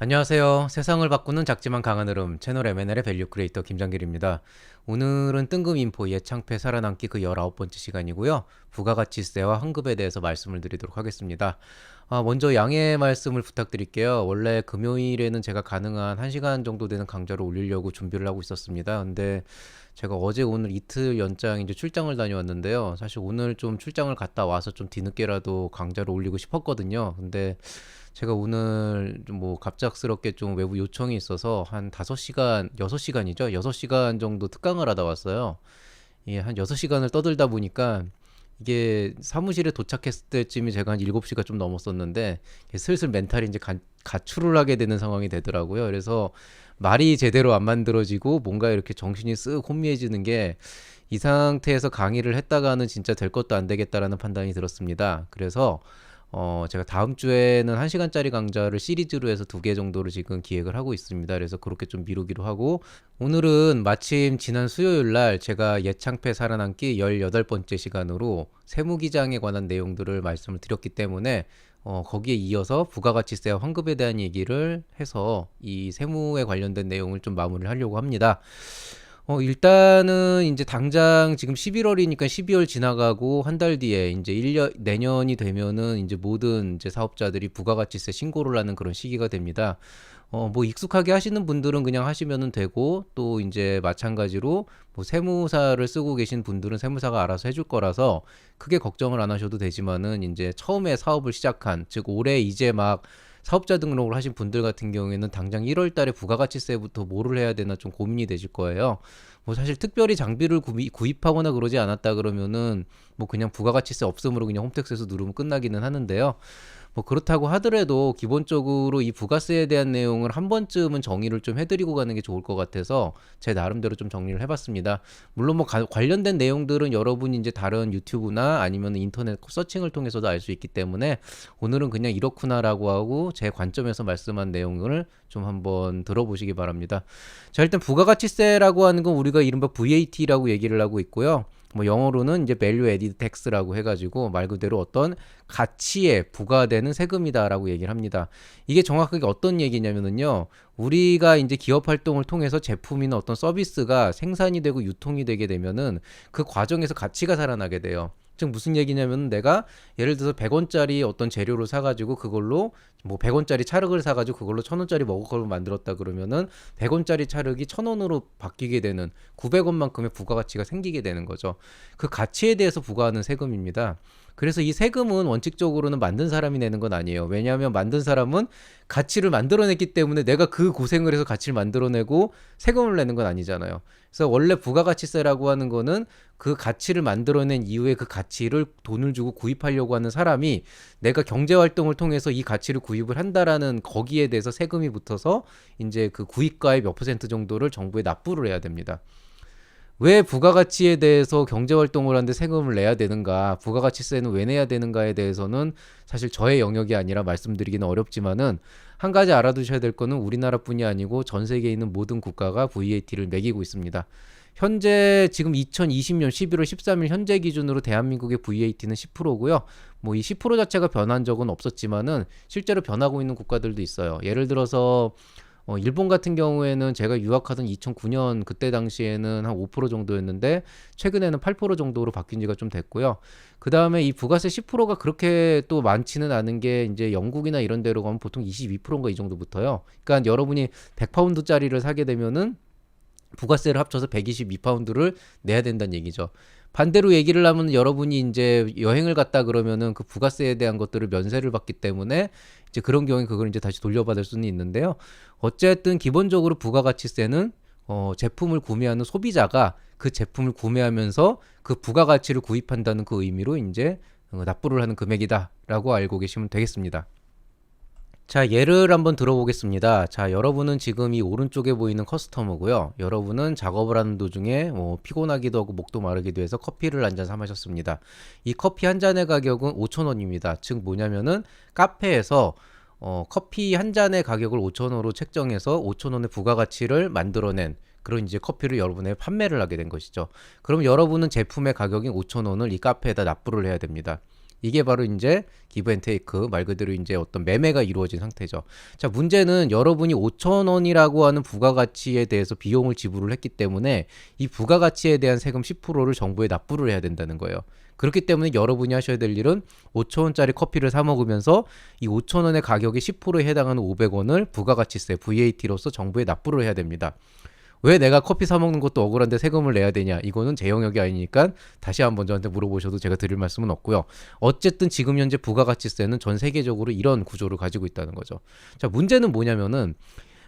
안녕하세요. 세상을 바꾸는 작지만 강한 흐름 채널 M&L의 밸류 크리에이터 김장길입니다. 오늘은 뜬금 인포 예창패 살아남기 그 19번째 시간이고요. 부가가치세와 환급에 대해서 말씀을 드리도록 하겠습니다. 먼저 양해 말씀을 부탁드릴게요. 원래 금요일에는 제가 가능한 1시간 정도 되는 강좌를 올리려고 준비를 하고 있었습니다. 근데 제가 어제 오늘 이틀 연장 이제 출장을 다녀왔는데요. 사실 오늘 좀 출장을 갔다 와서 좀 뒤늦게라도 강좌를 올리고 싶었거든요. 근데 제가 오늘 좀 뭐 갑작스럽게 좀 외부 요청이 있어서 한 5시간, 6시간이죠. 6시간 정도 특강을 하다 왔어요. 예, 한 6시간을 떠들다 보니까 이게 사무실에 도착했을 때쯤이 제가 한 7시가 좀 넘었었는데 슬슬 멘탈이 이제 가출을 하게 되는 상황이 되더라고요. 그래서 말이 제대로 안 만들어지고 뭔가 이렇게 정신이 쓱 혼미해지는 게 이 상태에서 강의를 했다가는 진짜 될 것도 안 되겠다라는 판단이 들었습니다. 그래서 제가 다음 주에는 1시간짜리 강좌를 시리즈로 해서 2개 정도를 지금 기획을 하고 있습니다. 그래서 그렇게 좀 미루기로 하고, 오늘은 마침 지난 수요일 날 제가 예창패 살아남기 18번째 시간으로 세무기장에 관한 내용들을 말씀을 드렸기 때문에 거기에 이어서 부가가치세와 환급에 대한 얘기를 해서 이 세무에 관련된 내용을 좀 마무리를 하려고 합니다. 일단은 이제 당장 지금 11월이니까 12월 지나가고 한 달 뒤에 이제 1년, 내년이 되면은 이제 모든 이제 사업자들이 부가가치세 신고를 하는 그런 시기가 됩니다. 뭐 익숙하게 하시는 분들은 그냥 하시면은 되고, 또 이제 마찬가지로 뭐 세무사를 쓰고 계신 분들은 세무사가 알아서 해줄 거라서 크게 걱정을 안 하셔도 되지만은, 이제 처음에 사업을 시작한, 즉 올해 이제 막 사업자 등록을 하신 분들 같은 경우에는 당장 1월 달에 부가가치세부터 뭐를 해야 되나 좀 고민이 되실 거예요. 뭐 사실 특별히 장비를 구입하거나 그러지 않았다 그러면은 뭐 그냥 부가가치세 없음으로 그냥 홈택스에서 누르면 끝나기는 하는데요. 뭐 그렇다고 하더라도 기본적으로 이 부가세에 대한 내용을 한 번쯤은 정의를 좀 해드리고 가는 게 좋을 것 같아서 제 나름대로 좀 정리를 해봤습니다. 물론 뭐 관련된 내용들은 여러분이 이제 다른 유튜브나 아니면 인터넷 서칭을 통해서도 알 수 있기 때문에 오늘은 그냥 이렇구나라고 하고 제 관점에서 말씀한 내용을 좀 한번 들어보시기 바랍니다. 자, 일단 부가가치세라고 하는 건 우리가 이른바 VAT라고 얘기를 하고 있고요. 뭐 영어로는 이제 Value Added Tax라고 해가지고 말 그대로 어떤 가치에 부과되는 세금이다라고 얘기를 합니다. 이게 정확하게 어떤 얘기냐면은요, 우리가 이제 기업 활동을 통해서 제품이나 어떤 서비스가 생산이 되고 유통이 되게 되면은 그 과정에서 가치가 살아나게 돼요. 즉 무슨 얘기냐면, 내가 예를 들어서 100원짜리 어떤 재료를 사가지고 그걸로 뭐 100원짜리 찰흙을 사가지고 그걸로 1000원짜리 먹을거를 만들었다 그러면은 100원짜리 찰흙이 1000원으로 바뀌게 되는 900원만큼의 부가가치가 생기게 되는 거죠. 그 가치에 대해서 부과하는 세금입니다. 그래서 이 세금은 원칙적으로는 만든 사람이 내는 건 아니에요. 왜냐하면 만든 사람은 가치를 만들어냈기 때문에 내가 그 고생을 해서 가치를 만들어내고 세금을 내는 건 아니잖아요. 그래서 원래 부가가치세라고 하는 거는 그 가치를 만들어낸 이후에 그 가치를 돈을 주고 구입하려고 하는 사람이 내가 경제활동을 통해서 이 가치를 구입을 한다라는 거기에 대해서 세금이 붙어서 이제 그 구입가의 몇 퍼센트 정도를 정부에 납부를 해야 됩니다. 왜 부가가치에 대해서 경제활동을 하는데 세금을 내야 되는가, 부가가치세는 왜 내야 되는가에 대해서는 사실 저의 영역이 아니라 말씀드리기는 어렵지만은, 한 가지 알아두셔야 될 거는 우리나라뿐이 아니고 전 세계에 있는 모든 국가가 VAT를 매기고 있습니다. 현재 지금 2020년 11월 13일 현재 기준으로 대한민국의 VAT는 10%고요. 뭐 이 10% 자체가 변한 적은 없었지만은 실제로 변하고 있는 국가들도 있어요. 예를 들어서 일본 같은 경우에는 제가 유학하던 2009년 그때 당시에는 한 5% 정도였는데 최근에는 8% 정도로 바뀐 지가 좀 됐고요. 그 다음에 이 부가세 10%가 그렇게 또 많지는 않은 게 이제 영국이나 이런 데로 가면 보통 22%인가 이 정도 붙어요. 그러니까 여러분이 100파운드짜리를 사게 되면은 부가세를 합쳐서 122파운드를 내야 된다는 얘기죠. 반대로 얘기를 하면, 여러분이 이제 여행을 갔다 그러면은 그 부가세에 대한 것들을 면세를 받기 때문에 이제 그런 경우에 그걸 이제 다시 돌려받을 수는 있는데요. 어쨌든 기본적으로 부가가치세는 제품을 구매하는 소비자가 그 제품을 구매하면서 그 부가가치를 구입한다는 그 의미로 이제 납부를 하는 금액이다라고 알고 계시면 되겠습니다. 자, 예를 한번 들어보겠습니다. 자, 여러분은 지금 이 오른쪽에 보이는 커스터머고요. 여러분은 작업을 하는 도중에 피곤하기도 하고 목도 마르기도 해서 커피를 한 잔 사 마셨습니다. 이 커피 한 잔의 가격은 5,000원입니다. 즉 뭐냐면은 카페에서 커피 한 잔의 가격을 5,000원으로 책정해서 5,000원의 부가가치를 만들어낸 그런 이제 커피를 여러분에 판매를 하게 된 것이죠. 그럼 여러분은 제품의 가격인 5,000원을 이 카페에다 납부를 해야 됩니다. 이게 바로 이제 기브 앤 테이크, 말 그대로 이제 어떤 매매가 이루어진 상태죠. 자, 문제는 여러분이 5천 원이라고 하는 부가가치에 대해서 비용을 지불을 했기 때문에 이 부가가치에 대한 세금 10%를 정부에 납부를 해야 된다는 거예요. 그렇기 때문에 여러분이 하셔야 될 일은 5천 원짜리 커피를 사 먹으면서 이 5천 원의 가격의 10%에 해당하는 500원을 부가가치세 VAT로서 정부에 납부를 해야 됩니다. 왜 내가 커피 사 먹는 것도 억울한데 세금을 내야 되냐? 이거는 제 영역이 아니니까 다시 한번 저한테 물어보셔도 제가 드릴 말씀은 없고요. 어쨌든 지금 현재 부가가치세는 전 세계적으로 이런 구조를 가지고 있다는 거죠. 자, 문제는 뭐냐면은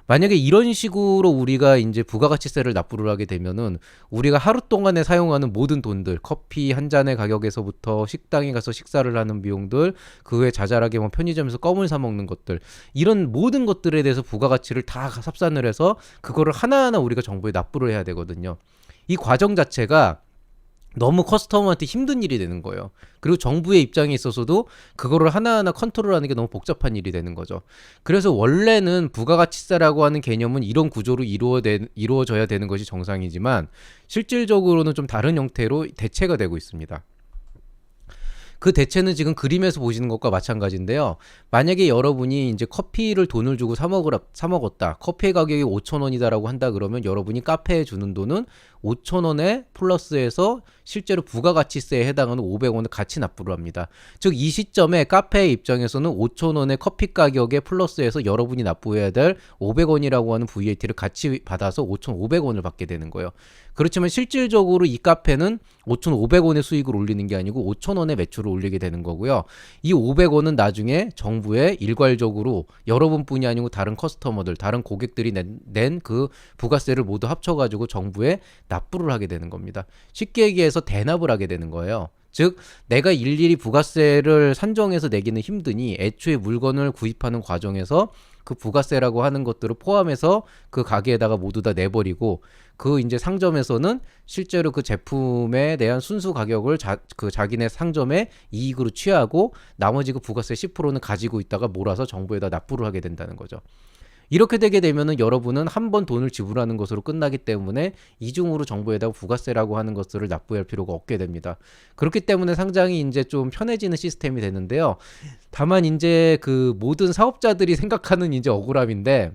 만약에 이런 식으로 우리가 이제 부가가치세를 납부를 하게 되면은 우리가 하루 동안에 사용하는 모든 돈들, 커피 한 잔의 가격에서부터 식당에 가서 식사를 하는 비용들, 그 외에 자잘하게 뭐 편의점에서 껌을 사 먹는 것들, 이런 모든 것들에 대해서 부가가치를 다 삽산을 해서 그거를 하나하나 우리가 정부에 납부를 해야 되거든요. 이 과정 자체가 너무 커스터머한테 힘든 일이 되는 거예요. 그리고 정부의 입장에 있어서도 그거를 하나하나 컨트롤하는 게 너무 복잡한 일이 되는 거죠. 그래서 원래는 부가가치세라고 하는 개념은 이런 구조로 이루어져야 되는 것이 정상이지만 실질적으로는 좀 다른 형태로 대체가 되고 있습니다. 그 대체는 지금 그림에서 보시는 것과 마찬가지인데요. 만약에 여러분이 이제 커피를 돈을 주고 사 먹었다. 커피의 가격이 5,000원이다라고 한다 그러면 여러분이 카페에 주는 돈은 5,000원에 플러스해서 실제로 부가가치세에 해당하는 500원을 같이 납부를 합니다. 즉 이 시점에 카페의 입장에서는 5,000원의 커피 가격에 플러스해서 여러분이 납부해야 될 500원이라고 하는 VAT를 같이 받아서 5,500원을 받게 되는 거예요. 그렇지만 실질적으로 이 카페는 5,500원의 수익을 올리는 게 아니고 5,000원의 매출을 올리게 되는 거고요. 이 500원은 나중에 정부에 일괄적으로 여러분뿐이 아니고 다른 커스터머들, 다른 고객들이 낸 그 부가세를 모두 합쳐가지고 정부에 납부를 하게 되는 겁니다. 쉽게 얘기해서 대납을 하게 되는 거예요. 즉 내가 일일이 부가세를 산정해서 내기는 힘드니 애초에 물건을 구입하는 과정에서 그 부가세라고 하는 것들을 포함해서 그 가게에다가 모두 다 내버리고 그 이제 상점에서는 실제로 그 제품에 대한 순수 가격을 자기네 상점의 이익으로 취하고 나머지 그 부가세 10%는 가지고 있다가 몰아서 정부에다 납부를 하게 된다는 거죠. 이렇게 되게 되면은 여러분은 한 번 돈을 지불하는 것으로 끝나기 때문에 이중으로 정부에다가 부가세라고 하는 것들을 납부할 필요가 없게 됩니다. 그렇기 때문에 상당히 이제 좀 편해지는 시스템이 되는데요. 다만 이제 그 모든 사업자들이 생각하는 이제 억울함인데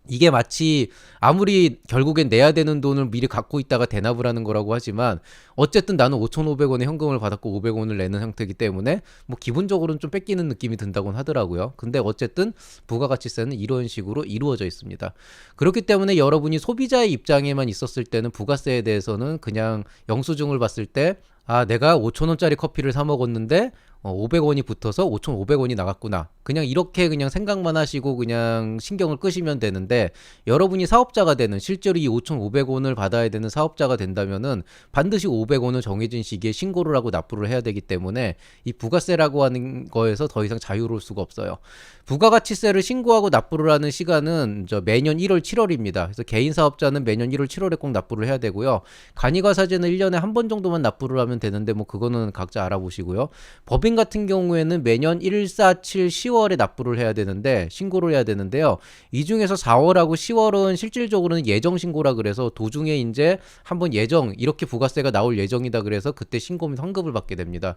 이게 마치 아무리 결국엔 내야 되는 돈을 미리 갖고 있다가 대납을 하는 거라고 하지만 어쨌든 나는 5,500원의 현금을 받았고 500원을 내는 형태이기 때문에 뭐 기본적으로는 좀 뺏기는 느낌이 든다곤 하더라고요. 근데 어쨌든 부가가치세는 이런 식으로 이루어져 있습니다. 그렇기 때문에 여러분이 소비자의 입장에만 있었을 때는 부가세에 대해서는 그냥 영수증을 봤을 때 아, 내가 5,000원짜리 커피를 사 먹었는데 500원이 붙어서 5,500원이 나갔구나. 그냥 이렇게 그냥 생각만 하시고 그냥 신경을 끄시면 되는데 여러분이 사업자가 되는 실제로 이 5,500원을 받아야 되는 사업자가 된다면은 반드시 500원을 정해진 시기에 신고를 하고 납부를 해야 되기 때문에 이 부가세라고 하는 거에서 더 이상 자유로울 수가 없어요. 부가가치세를 신고하고 납부를 하는 시간은 매년 1월, 7월입니다. 그래서 개인 사업자는 매년 1월, 7월에 꼭 납부를 해야 되고요. 간이가사제는 1년에 한 번 정도만 납부를 하면 되는데 뭐 그거는 각자 알아보시고요. 법인 같은 경우에는 매년 1, 4, 7, 10월에 납부를 해야 되는데 신고를 해야 되는데요. 이 중에서 4월하고 10월은 실질적으로는 예정 신고라 그래서 도중에 이제 한번 이렇게 부가세가 나올 예정이다 그래서 그때 신고 및 환급을 받게 됩니다.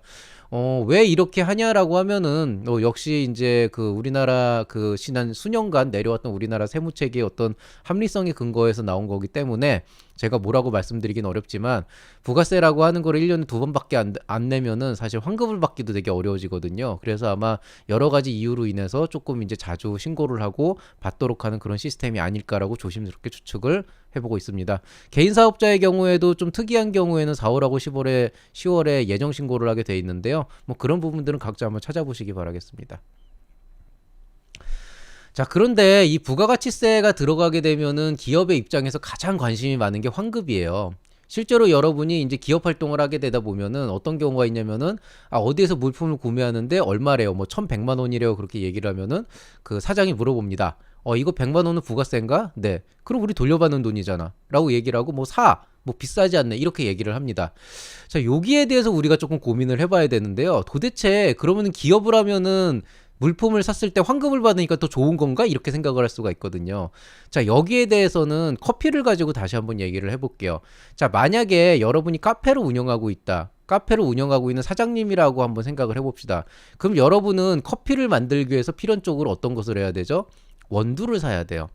왜 이렇게 하냐라고 하면은 역시 이제 그 우리나라 그 지난 수년간 내려왔던 우리나라 세무체계의 어떤 합리성에 근거해서 나온 거기 때문에 제가 뭐라고 말씀드리긴 어렵지만 부가세라고 하는 거를 1년에 2번밖에 안 내면은 사실 환급을 받기도 되게 어려워지거든요. 그래서 아마 여러 가지 이유로 인해서 조금 이제 자주 신고를 하고 받도록 하는 그런 시스템이 아닐까라고 조심스럽게 추측을 해보고 있습니다. 개인 사업자의 경우에도 좀 특이한 경우에는 4월하고 10월에 예정 신고를 하게 돼 있는데요. 뭐 그런 부분들은 각자 한번 찾아보시기 바라겠습니다. 자, 그런데 이 부가가치세가 들어가게 되면은 기업의 입장에서 가장 관심이 많은 게 환급이에요. 실제로 여러분이 이제 기업 활동을 하게 되다 보면은 어떤 경우가 있냐면은 어디에서 물품을 구매하는데 얼마래요? 뭐 1,100만 원이래요. 그렇게 얘기를 하면은 그 사장이 물어봅니다. 이거 100만 원은 부가세인가? 네. 그럼 우리 돌려받는 돈이잖아. 라고 얘기를 하고 뭐 비싸지 않네. 이렇게 얘기를 합니다. 자, 여기에 대해서 우리가 조금 고민을 해봐야 되는데요. 도대체 그러면은 기업을 하면은 물품을 샀을 때 환급을 받으니까 더 좋은 건가? 이렇게 생각을 할 수가 있거든요. 자, 여기에 대해서는 커피를 가지고 다시 한번 얘기를 해볼게요. 자, 만약에 여러분이 카페를 운영하고 있다. 카페를 운영하고 있는 사장님이라고 한번 생각을 해봅시다. 그럼 여러분은 커피를 만들기 위해서 필연적으로 어떤 것을 해야 되죠? 원두를 사야 돼요.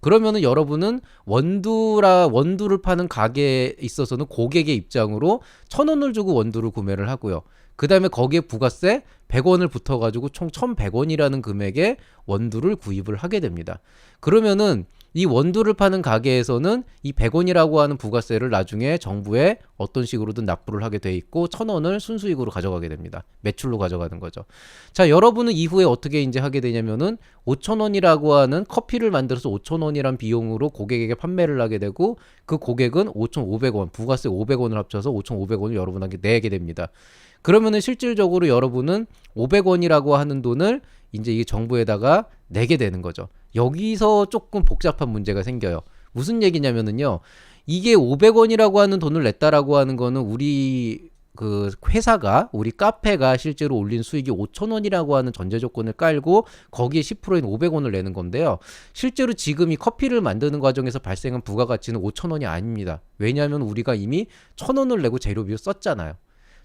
그러면은 여러분은 원두를 파는 가게에 있어서는 고객의 입장으로 1,000원을 주고 원두를 구매를 하고요. 그 다음에 거기에 부가세 100원을 붙어가지고 총 1,100원이라는 금액의 원두를 구입을 하게 됩니다. 그러면은 이 원두를 파는 가게에서는 이 100원이라고 하는 부가세를 나중에 정부에 어떤 식으로든 납부를 하게 돼 있고 1,000원을 순수익으로 가져가게 됩니다. 매출로 가져가는 거죠. 자, 여러분은 이후에 어떻게 이제 하게 되냐면은 5,000원이라고 하는 커피를 만들어서 5,000원이란 비용으로 고객에게 판매를 하게 되고 그 고객은 5,500원, 부가세 500원을 합쳐서 5,500원을 여러분에게 내게 됩니다. 그러면은 실질적으로 여러분은 500원이라고 하는 돈을 이제 이 정부에다가 내게 되는 거죠. 여기서 조금 복잡한 문제가 생겨요. 무슨 얘기냐면은요. 이게 500원이라고 하는 돈을 냈다라고 하는 거는 우리 그 회사가 우리 카페가 실제로 올린 수익이 5,000원이라고 하는 전제 조건을 깔고 거기에 10%인 500원을 내는 건데요. 실제로 지금 이 커피를 만드는 과정에서 발생한 부가가치는 5,000원이 아닙니다. 왜냐하면 우리가 이미 1,000원을 내고 재료비를 썼잖아요.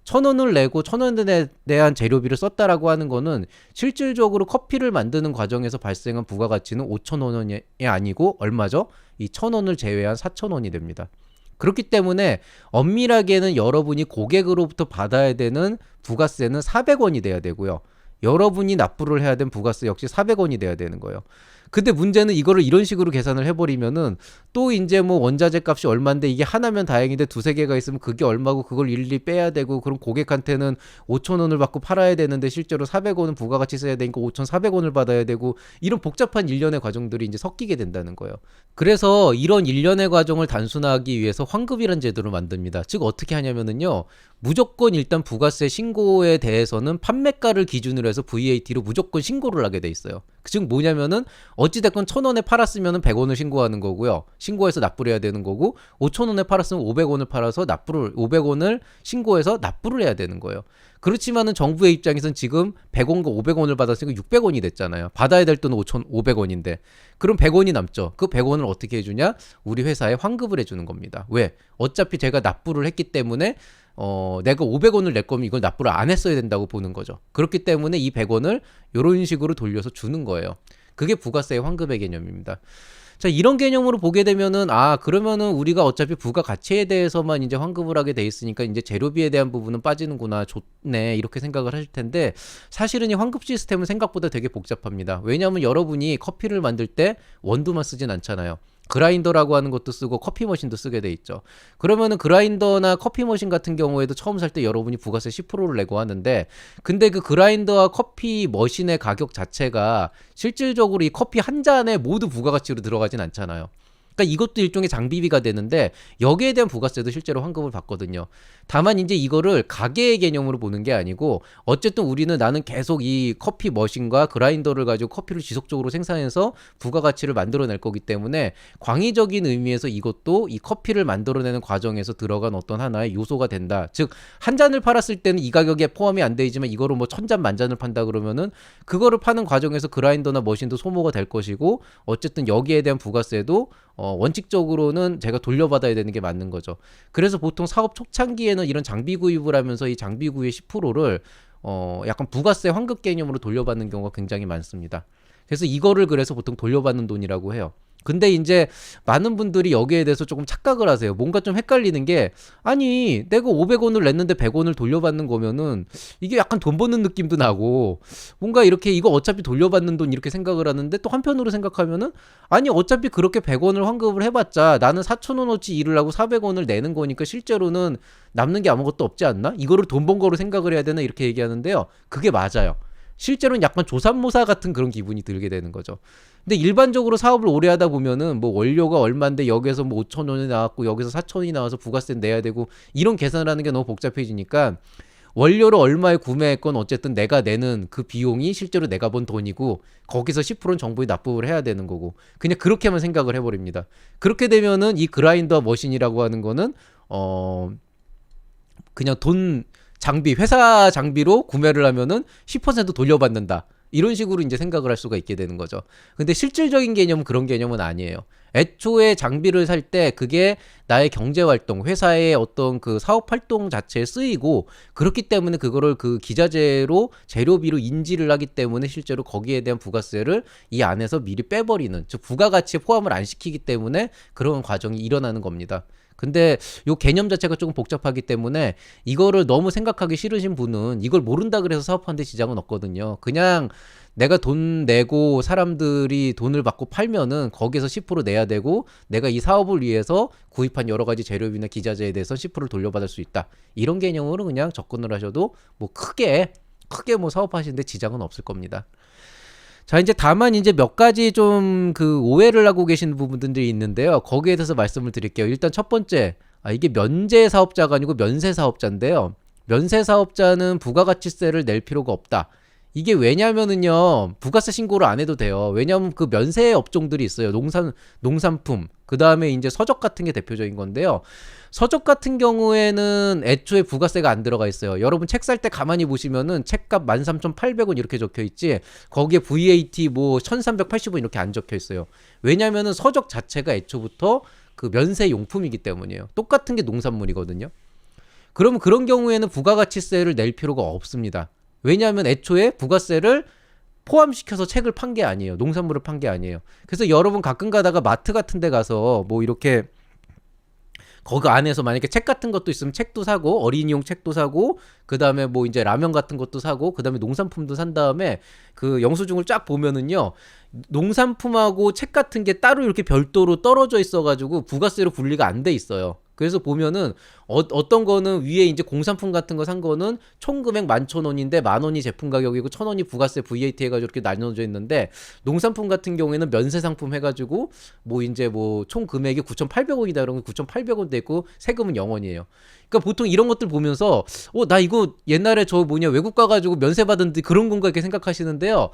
1,000원을 내고 1,000원에 대한 재료비를 썼다라고 하는 거는 실질적으로 커피를 만드는 과정에서 발생한 부가가치는 5,000원이 아니고 얼마죠? 이 1,000원을 제외한 4,000원이 됩니다. 그렇기 때문에 엄밀하게는 여러분이 고객으로부터 받아야 되는 부가세는 400원이 돼야 되고요. 여러분이 납부를 해야 되는 부가세 역시 400원이 돼야 되는 거예요. 근데 문제는 이거를 이런 식으로 계산을 해버리면은 또 이제 뭐 원자재 값이 얼만데 이게 하나면 다행인데 두세 개가 있으면 그게 얼마고 그걸 일일이 빼야 되고 그럼 고객한테는 5,000원을 받고 팔아야 되는데 실제로 400원은 부가가치 써야 되니까 5,400원을 받아야 되고 이런 복잡한 일련의 과정들이 이제 섞이게 된다는 거예요. 그래서 이런 일련의 과정을 단순화하기 위해서 환급이라는 제도를 만듭니다. 즉 어떻게 하냐면은요. 무조건 일단 부가세 신고에 대해서는 판매가를 기준으로 해서 VAT로 무조건 신고를 하게 돼 있어요. 즉 뭐냐면은 어찌됐건 1,000원에 팔았으면 100원을 신고하는 거고요. 신고해서 납부를 해야 되는 거고 5,000원에 팔았으면 500원을 팔아서 500원을 신고해서 납부를 해야 되는 거예요. 그렇지만은 정부의 입장에서는 지금 100원과 500원을 받았으니까 600원이 됐잖아요. 받아야 될 돈은 5,500원인데 그럼 100원이 남죠. 그 100원을 어떻게 해주냐? 우리 회사에 환급을 해주는 겁니다. 왜? 어차피 제가 납부를 했기 때문에 내가 500원을 낼 거면 이걸 납부를 안 했어야 된다고 보는 거죠. 그렇기 때문에 이 100원을 이런 식으로 돌려서 주는 거예요. 그게 부가세의 환급의 개념입니다. 자, 이런 개념으로 보게 되면은 그러면은 우리가 어차피 부가가치에 대해서만 이제 환급을 하게 돼 있으니까 이제 재료비에 대한 부분은 빠지는구나. 좋네. 이렇게 생각을 하실 텐데 사실은 이 환급 시스템은 생각보다 되게 복잡합니다. 왜냐하면 여러분이 커피를 만들 때 원두만 쓰진 않잖아요. 그라인더라고 하는 것도 쓰고 커피 머신도 쓰게 돼 있죠. 그러면은 그라인더나 커피 머신 같은 경우에도 처음 살 때 여러분이 부가세 10%를 내고 하는데 근데 그 그라인더와 커피 머신의 가격 자체가 실질적으로 이 커피 한 잔에 모두 부가가치로 들어가진 않잖아요. 그러니까 이것도 일종의 장비비가 되는데 여기에 대한 부가세도 실제로 환급을 받거든요. 다만 이제 이거를 가계의 개념으로 보는 게 아니고 어쨌든 나는 계속 이 커피 머신과 그라인더를 가지고 커피를 지속적으로 생산해서 부가가치를 만들어낼 거기 때문에 광의적인 의미에서 이것도 이 커피를 만들어내는 과정에서 들어간 어떤 하나의 요소가 된다. 즉 한 잔을 팔았을 때는 이 가격에 포함이 안 되지만 이거를 뭐 1,000잔 만잔을 판다 그러면은 그거를 파는 과정에서 그라인더나 머신도 소모가 될 것이고 어쨌든 여기에 대한 부가세도 원칙적으로는 제가 돌려받아야 되는 게 맞는 거죠. 그래서 보통 사업 초창기에는 이런 장비 구입을 하면서 이 장비 구입의 10%를 약간 부가세 환급 개념으로 돌려받는 경우가 굉장히 많습니다. 그래서 이거를 그래서 보통 돌려받는 돈이라고 해요. 근데 이제 많은 분들이 여기에 대해서 조금 착각을 하세요. 뭔가 좀 헷갈리는 게 아니 내가 500원을 냈는데 100원을 돌려받는 거면은 이게 약간 돈 버는 느낌도 나고 뭔가 이렇게 이거 어차피 돌려받는 돈 이렇게 생각을 하는데 또 한편으로 생각하면은 아니 어차피 그렇게 100원을 환급을 해봤자 나는 4,000원어치 일을 하고 400원을 내는 거니까 실제로는 남는 게 아무것도 없지 않나? 이거를 돈 번 거로 생각을 해야 되나 이렇게 얘기하는데요. 그게 맞아요. 실제로는 약간 조삼모사 같은 그런 기분이 들게 되는 거죠. 근데 일반적으로 사업을 오래 하다 보면은 뭐 원료가 얼만데 여기서 뭐 5,000원이 나왔고 여기서 4,000원이 나와서 부가세 내야 되고 이런 계산을 하는 게 너무 복잡해지니까 원료를 얼마에 구매했건 어쨌든 내가 내는 그 비용이 실제로 내가 번 돈이고 거기서 10%는 정부에 납부를 해야 되는 거고 그냥 그렇게만 생각을 해버립니다. 그렇게 되면은 이 그라인더 머신이라고 하는 거는 그냥 회사 장비로 구매를 하면은 10% 돌려받는다. 이런 식으로 이제 생각을 할 수가 있게 되는 거죠. 근데 실질적인 개념은 그런 개념은 아니에요. 애초에 장비를 살 때 그게 나의 경제 활동, 회사의 어떤 그 사업 활동 자체에 쓰이고 그렇기 때문에 그거를 그 기자재로 재료비로 인지를 하기 때문에 실제로 거기에 대한 부가세를 이 안에서 미리 빼버리는, 즉 부가가치에 포함을 안 시키기 때문에 그런 과정이 일어나는 겁니다. 근데 요 개념 자체가 조금 복잡하기 때문에 이거를 너무 생각하기 싫으신 분은 이걸 모른다 그래서 사업하는데 지장은 없거든요. 그냥 내가 돈 내고 사람들이 돈을 받고 팔면은 거기에서 10% 내야 되고, 내가 이 사업을 위해서 구입한 여러 가지 재료비나 기자재에 대해서 10%를 돌려받을 수 있다. 이런 개념으로 그냥 접근을 하셔도 뭐 크게 뭐 사업하시는데 지장은 없을 겁니다. 자, 이제 다만 이제 몇 가지 좀 그 오해를 하고 계신 부분들이 있는데요. 거기에 대해서 말씀을 드릴게요. 일단 첫 번째, 이게 면제 사업자가 아니고 면세 사업자인데요. 면세 사업자는 부가가치세를 낼 필요가 없다. 이게 왜냐면은요, 부가세 신고를 안 해도 돼요. 왜냐면 그 면세 업종들이 있어요. 농산품, 그 다음에 이제 서적 같은 게 대표적인 건데요. 서적 같은 경우에는 애초에 부가세가 안 들어가 있어요. 여러분 책 살 때 가만히 보시면은 책값 13,800원 이렇게 적혀 있지, 거기에 VAT 뭐 1,380원 이렇게 안 적혀 있어요. 왜냐면은 서적 자체가 애초부터 그 면세 용품이기 때문이에요. 똑같은 게 농산물이거든요. 그러면 그런 경우에는 부가가치세를 낼 필요가 없습니다. 왜냐하면 애초에 부가세를 포함시켜서 책을 판 게 아니에요. 농산물을 판 게 아니에요. 그래서 여러분 가끔 가다가 마트 같은 데 가서 뭐 이렇게 거기 안에서 만약에 책 같은 것도 있으면 책도 사고, 어린이용 책도 사고, 그 다음에 뭐 이제 라면 같은 것도 사고, 그 다음에 농산품도 산 다음에 그 영수증을 쫙 보면은요, 농산품하고 책 같은 게 따로 이렇게 별도로 떨어져 있어가지고 부가세로 분리가 안 돼 있어요. 그래서 보면은 어떤 거는 위에 이제 공산품 같은 거 산 거는 총 금액 11,000원인데 10,000원이 제품 가격이고 1,000원이 부가세 VAT 해가지고 이렇게 나눠져 있는데, 농산품 같은 경우에는 면세 상품 해가지고 뭐 이제 뭐 총 금액이 9,800원이다 그러면 9,800원 돼 있고 세금은 0원이에요. 그러니까 보통 이런 것들 보면서 나 이거 옛날에 저 뭐냐 외국 가가지고 면세 받은데 그런 건가 이렇게 생각하시는데요.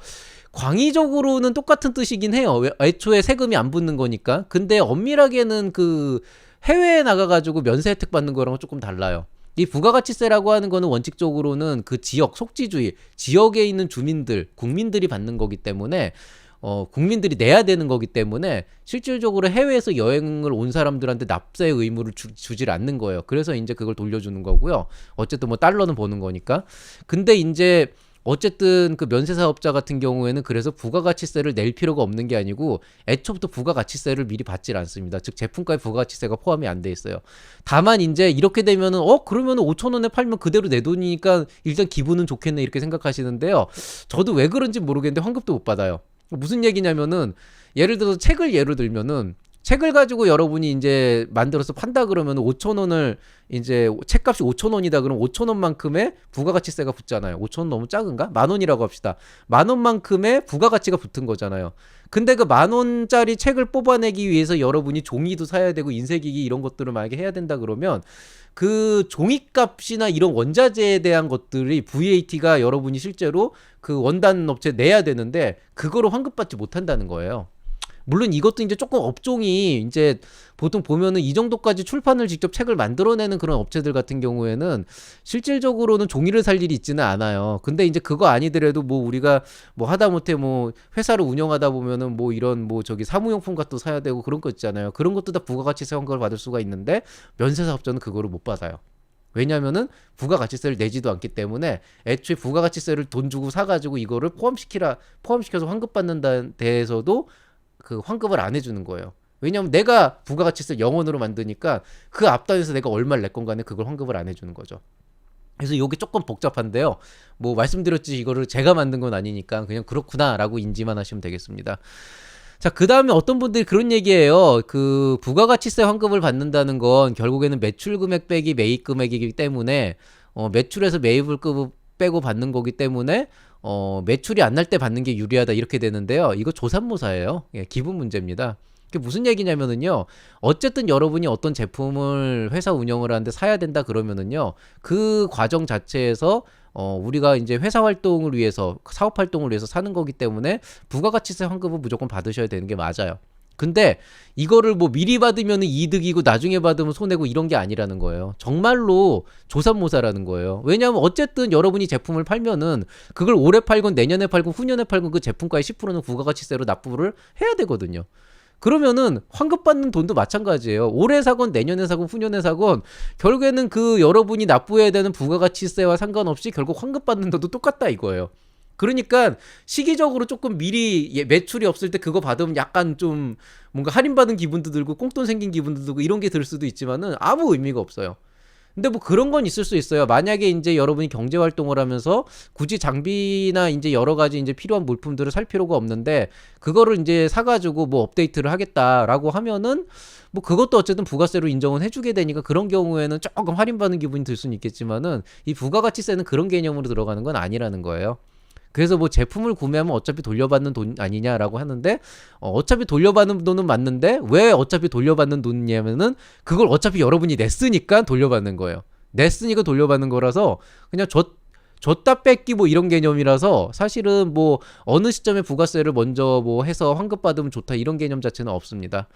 광의적으로는 똑같은 뜻이긴 해요. 애초에 세금이 안 붙는 거니까. 근데 엄밀하게는 그 해외에 나가가지고 면세 혜택 받는 거랑은 조금 달라요. 이 부가가치세라고 하는 거는 원칙적으로는 그 지역, 속지주의, 지역에 있는 주민들, 국민들이 받는 거기 때문에 국민들이 내야 되는 거기 때문에 실질적으로 해외에서 여행을 온 사람들한테 납세 의무를 주질 않는 거예요. 그래서 이제 그걸 돌려주는 거고요. 어쨌든 뭐 달러는 버는 거니까. 근데 이제 어쨌든 그 면세사업자 같은 경우에는 그래서 부가가치세를 낼 필요가 없는 게 아니고 애초부터 부가가치세를 미리 받질 않습니다. 즉 제품가에 부가가치세가 포함이 안 돼 있어요. 다만 이제 이렇게 되면은 그러면은 5,000원에 팔면 그대로 내 돈이니까 일단 기분은 좋겠네 이렇게 생각하시는데요. 저도 왜 그런지 모르겠는데 환급도 못 받아요. 무슨 얘기냐면은 예를 들어서 예를 들면은 책을 가지고 여러분이 이제 만들어서 판다 그러면 5,000원을 이제 책값이 5,000원이다 그러면 5,000원만큼의 부가가치세가 붙잖아요. 5,000원 너무 작은가? 10,000원이라고 합시다. 10,000원만큼의 부가가치가 붙은 거잖아요. 근데 그 10,000원짜리 책을 뽑아내기 위해서 여러분이 종이도 사야 되고 인쇄기기 이런 것들을 만약에 해야 된다 그러면 그 종이값이나 이런 원자재에 대한 것들이 VAT가 여러분이 실제로 그 원단 업체에 내야 되는데 그거를 환급받지 못한다는 거예요. 물론 이것도 이제 조금 업종이 이제 보통 보면은 이 정도까지 출판을 직접 책을 만들어내는 그런 업체들 같은 경우에는 실질적으로는 종이를 살 일이 있지는 않아요. 근데 이제 그거 아니더라도 뭐 우리가 뭐 하다못해 뭐 회사를 운영하다 보면은 뭐 이런 뭐 저기 사무용품 같도 사야 되고 그런 거 있잖아요. 그런 것도 다 부가가치세 환급을 받을 수가 있는데 면세사업자는 그거를 못 받아요. 왜냐면은 부가가치세를 내지도 않기 때문에 애초에 부가가치세를 돈 주고 사가지고 이거를 포함시켜서 환급받는 데에서도 그 환급을 안 해주는 거예요. 왜냐면 내가 부가가치세를 0원으로 만드니까 그 앞단에서 내가 얼마를 낼 건가는 그걸 환급을 안 해주는 거죠. 그래서 이게 조금 복잡한데요. 뭐 말씀드렸지 이거를 제가 만든 건 아니니까 그냥 그렇구나라고 인지만 하시면 되겠습니다. 자, 그 다음에 어떤 분들이 그런 얘기예요. 그 부가가치세 환급을 받는다는 건 결국에는 매출 금액 빼기 매입 금액이기 때문에 매출에서 매입을 빼고 받는 거기 때문에 매출이 안 날 때 받는 게 유리하다 이렇게 되는데요. 이거 조삼모사예요. 예, 기분 문제입니다. 그게 무슨 얘기냐면은요. 어쨌든 여러분이 어떤 제품을 회사 운영을 하는데 사야 된다 그러면은요. 그 과정 자체에서 우리가 이제 회사 활동을 위해서 사업 활동을 위해서 사는 거기 때문에 부가가치세 환급은 무조건 받으셔야 되는 게 맞아요. 근데 이거를 뭐 미리 받으면 이득이고 나중에 받으면 손해고 이런 게 아니라는 거예요. 정말로 조삼모사라는 거예요. 왜냐하면 어쨌든 여러분이 제품을 팔면은 그걸 올해 팔건 내년에 팔건 후년에 팔건 그 제품가의 10%는 부가가치세로 납부를 해야 되거든요. 그러면은 환급 받는 돈도 마찬가지예요. 올해 사건 내년에 사건 후년에 사건 결국에는 그 여러분이 납부해야 되는 부가가치세와 상관없이 결국 환급 받는 돈도 똑같다 이거예요. 그러니까 시기적으로 조금 미리 매출이 없을 때 그거 받으면 약간 좀 뭔가 할인받은 기분도 들고 꽁돈 생긴 기분도 들고 이런 게 들 수도 있지만은 아무 의미가 없어요. 근데 뭐 그런 건 있을 수 있어요. 만약에 이제 여러분이 경제 활동을 하면서 굳이 장비나 이제 여러 가지 이제 필요한 물품들을 살 필요가 없는데 그거를 이제 사가지고 뭐 업데이트를 하겠다라고 하면은 뭐 그것도 어쨌든 부가세로 인정은 해주게 되니까 그런 경우에는 조금 할인받는 기분이 들 수는 있겠지만은 이 부가가치세는 그런 개념으로 들어가는 건 아니라는 거예요. 그래서 뭐 제품을 구매하면 어차피 돌려받는 돈 아니냐라고 하는데 어차피 돌려받는 돈은 맞는데 왜 어차피 돌려받는 돈이냐면은 그걸 어차피 여러분이 냈으니까 돌려받는 거예요. 냈으니까 돌려받는 거라서 그냥 줬다 뺏기 뭐 이런 개념이라서 사실은 뭐 어느 시점에 부가세를 먼저 뭐 해서 환급받으면 좋다 이런 개념 자체는 없습니다.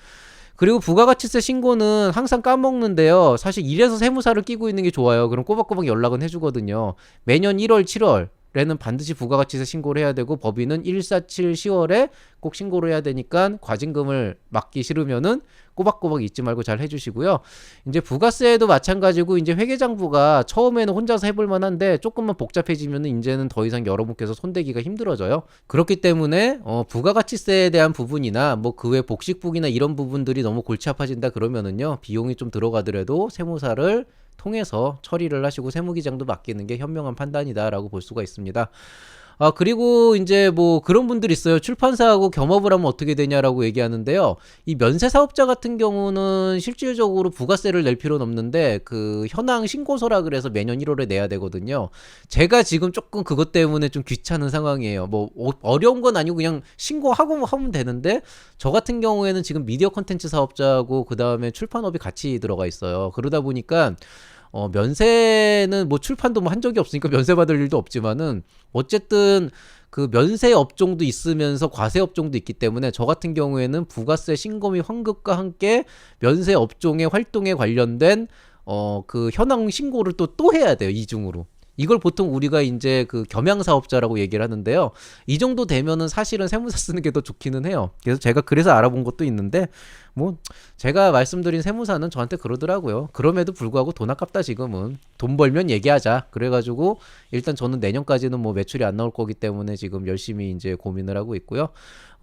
그리고 부가가치세 신고는 항상 까먹는데요. 사실 이래서 세무사를 끼고 있는 게 좋아요. 그럼 꼬박꼬박 연락은 해주거든요. 매년 1월, 7월 에는 반드시 부가가치세 신고를 해야 되고 법인은 147 10월에 꼭 신고를 해야 되니까 과징금을 막기 싫으면은 꼬박꼬박 잊지 말고 잘 해주시고요. 이제 부가세도 마찬가지고 이제 회계장부가 처음에는 혼자서 해볼 만한데 조금만 복잡해지면은 이제는 더 이상 여러분께서 손대기가 힘들어져요. 그렇기 때문에 부가가치세에 대한 부분이나 뭐 그 외 복식북이나 이런 부분들이 너무 골치 아파진다 그러면은요 비용이 좀 들어가더라도 세무사를 통해서 처리를 하시고 세무기장도 맡기는 게 현명한 판단이다라고 볼 수가 있습니다. 그리고 이제 뭐 그런 분들 있어요. 출판사하고 겸업을 하면 어떻게 되냐라고 얘기하는데요. 이 면세사업자 같은 경우는 실질적으로 부가세를 낼 필요는 없는데 그 현황 신고서라 그래서 매년 1월에 내야 되거든요. 제가 지금 조금 그것 때문에 좀 귀찮은 상황이에요. 뭐 어려운 건 아니고 그냥 신고하고 하면 되는데 저 같은 경우에는 지금 미디어 콘텐츠 사업자하고 그 다음에 출판업이 같이 들어가 있어요. 그러다 보니까 면세는 뭐 출판도 뭐 한 적이 없으니까 면세 받을 일도 없지만은 어쨌든 그 면세 업종도 있으면서 과세 업종도 있기 때문에 저 같은 경우에는 부가세 신고 및 환급과 함께 면세 업종의 활동에 관련된 그 현황 신고를 또 해야 돼요. 이중으로. 이걸 보통 우리가 이제 그 겸양사업자라고 얘기를 하는데요. 이 정도 되면은 사실은 세무사 쓰는 게 더 좋기는 해요. 그래서 제가 그래서 알아본 것도 있는데 뭐 제가 말씀드린 세무사는 저한테 그러더라고요. 그럼에도 불구하고 돈 아깝다 지금은. 돈 벌면 얘기하자. 그래가지고 일단 저는 내년까지는 뭐 매출이 안 나올 거기 때문에 지금 열심히 이제 고민을 하고 있고요.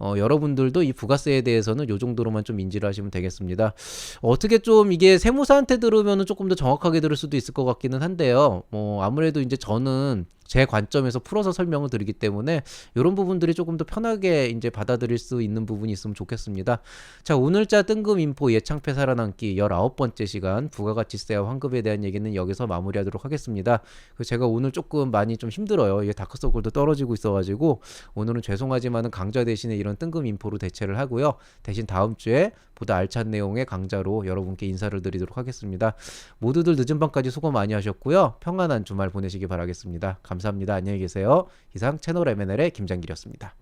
여러분들도 이 부가세에 대해서는 요 정도로만 좀 인지를 하시면 되겠습니다. 어떻게 좀 이게 세무사한테 들으면은 조금 더 정확하게 들을 수도 있을 것 같기는 한데요. 아무래도 이제 저는 제 관점에서 풀어서 설명을 드리기 때문에 이런 부분들이 조금 더 편하게 이제 받아들일 수 있는 부분이 있으면 좋겠습니다. 자, 오늘자 뜬금 인포 예창패 살아남기 19번째 시간 부가가치세와 환급에 대한 얘기는 여기서 마무리하도록 하겠습니다. 제가 오늘 조금 많이 좀 힘들어요. 이게 다크서클도 떨어지고 있어가지고 오늘은 죄송하지만은 강좌 대신에 이런 뜬금 인포로 대체를 하고요. 대신 다음 주에 보다 알찬 내용의 강좌로 여러분께 인사를 드리도록 하겠습니다. 모두들 늦은 밤까지 수고 많이 하셨고요. 평안한 주말 보내시기 바라겠습니다. 감사합니다. 안녕히 계세요. 이상 채널 M&L의 김장길이었습니다.